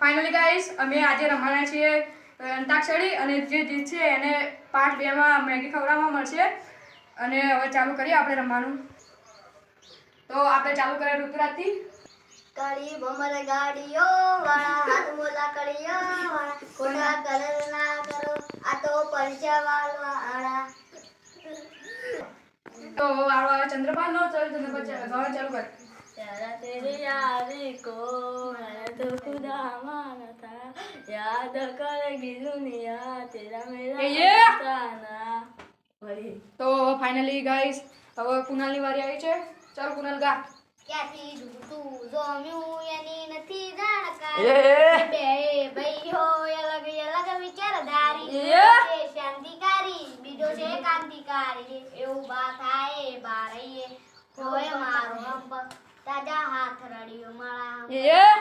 Finally guys અમે આજે રમવાના છીએ અંતાક્ષરી અને જે જીતશે એને પાર્ટ 2 માં મેગી ખવડાવવા મળશે અને હવે ચાલુ કરીએ આપણે રમવાનું। તો આપણે ચાલુ કરીએ ઋતુરાજથી। કાળી ભમર ગાડીઓ વાળા હાથ મોલા કળીઓ વાળા કોના કલર ના કરો આ તો પરીક્ષા વાળા। તો વાળો આવે ચંદ્રપાલનો। ચલ ચંદ્રપાલ ગાવાનું ચાલુ કર। यारा तेरी यारी को मैंने तो खुदा माना था याद करेगी दुनिया तेरा मेरा अफसाना। તો ફાઇનલી ગાઈસ હવે કુનાલની વારી આવી છે। ચાલ કુનાલ ગા। ક્યાંથી તું જોમ્યું એની નથી જાણકારી બે ભાઈઓ અલગ અલગ વિચારધારી છે શાંતિકારી બીજો છે કાંતિકારી એવું બા થાય બારઈએ હોય મારો હંપ તાજા હાથ રડિયો માળા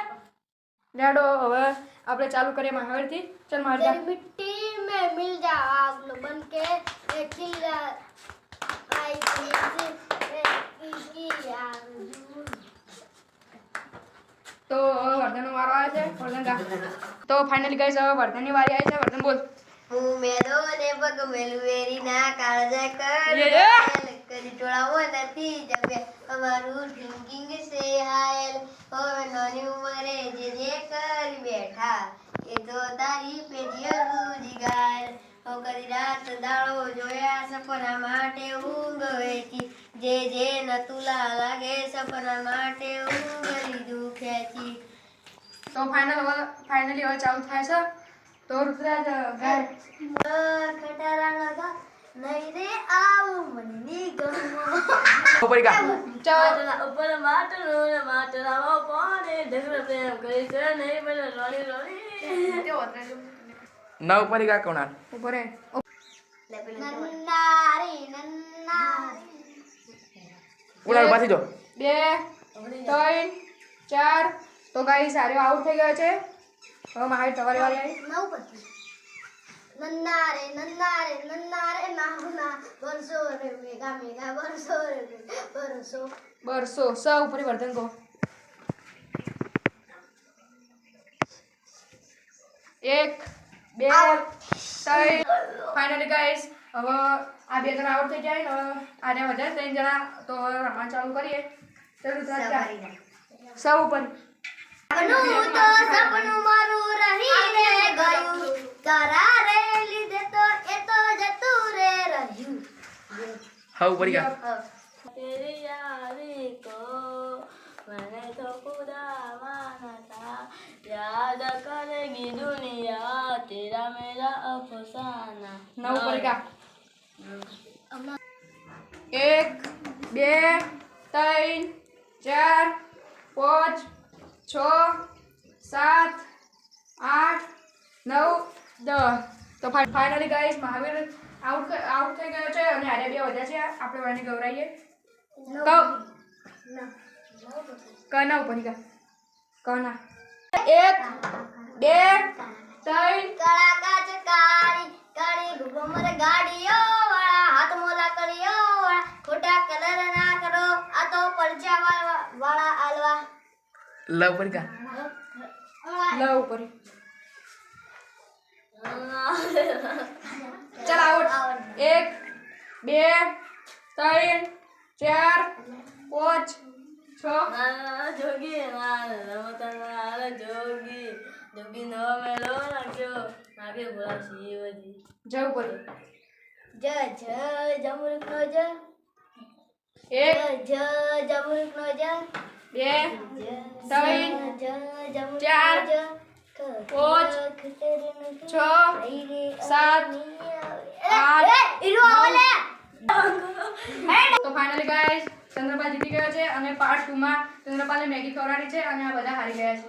લેડો હવે આપણે ચાલુ કરીએ મહાવીરથી। ચલ મહાવીર तेरी मिट्टी में मिल जा आग लो बन के एक खिला आई की यार। તો હવે વર્ધનનો વારો આવે છે। વર્ધન ગા। તો ફાઇનલી ગાઈસ હવે વર્ધનની વારી આવી છે। વર્ધન બોલ। હું મેદો ને પગ મેલવેરી ના કાળજા કર કરી ટોળાવો નથી જમે અમારું થિંકિંગ સે હાયલ હવે નાની ઉંમરે જે કરી બેઠા એ તો તારી પેઢીઓ રૂજગાર હો કરી રાત દાડો જોયા સપના માટે ઊંઘ વેચી જે નતુલા લાગે સપના માટે ઊંઘ લીધું ખેંચી। તો ફાઇનલી હવે ચાલુ થાય છે। તો ઋતુરાજ ગાય। ખટારાનો ગા નહીં રે આવું મનની ગમો ઉપર ગા। ચાલ ઉપર માટલું માટલામાં પાણી ઢગલો પ્રેમ કરી છે નહીં મને રોણી રોણી ના ઉપર ગા કોના ઉપર નન્નારી નન્નારી ઉડાડ પાછી જો 2 3 4 તો ગાઈસ સારો આઉટ થઈ ગયો છે। હવે મહાવીર તમારી વારી આવી। 9 પછી નન્નારે નન્નારે નન્નારે નાહુના વર્ષો રે મેગા મેગા વર્ષો રે વર્ષો બરસો સ ઉપર વર્ધન કો 1 2 3 ફાઇનલી ગાઈસ હવે આ બે જણા આઉટ થઈ જાય ને આને વધારે 3 જણા તો રમવા ચાલુ કરીએ। ચલો સ ઉપર સપનું તો સપનું મારું રહી રે ગયું તારા રે લીધે તો એ તો જતું રે રહ્યું। હા ઉપર ગા। तेरी यारी को मैंने तो खुदा माना था याद करेगी दुनिया तेरा मेरा अफसाना। 9 ઉપર ગા। 1 2 3 4 5 6 7 8 9 10 તો ફાઇનલી ગાઈસ મહાવીર આઉટ થઈ ગયો છે અને આરે બે વધ્યા છે। આપણે વાને ગવરાઈએ કના ઉપર ગા કના 1 2 3 કળા કાચ કાળી કાળી ભમર ગાડીઓ વાળા હાથ મોલા કળીઓ વાળા ખોટા કલર ના કરો આ તો પરચા વાળા આલવા। લ ઉપર ગા। લ ઉપર ચલ આઉટ 1 2 3 4 5 6 જોગી રમતના જોગી જોગી નો મેળો નાખ્યો નાગે બોલા શિવજી જ ઉપર જ જમરૂક નો જ 1 જમરૂક નો જ 2 3 4 5 6 7 8 તો ફાઇનલી ગાઈસ ચંદ્રપાલ જીતી ગયો છે અને પાર્ટ 2 માં ચંદ્રપાલને મેગી ખવડાવી છે અને આ બધા હારી ગયા છે।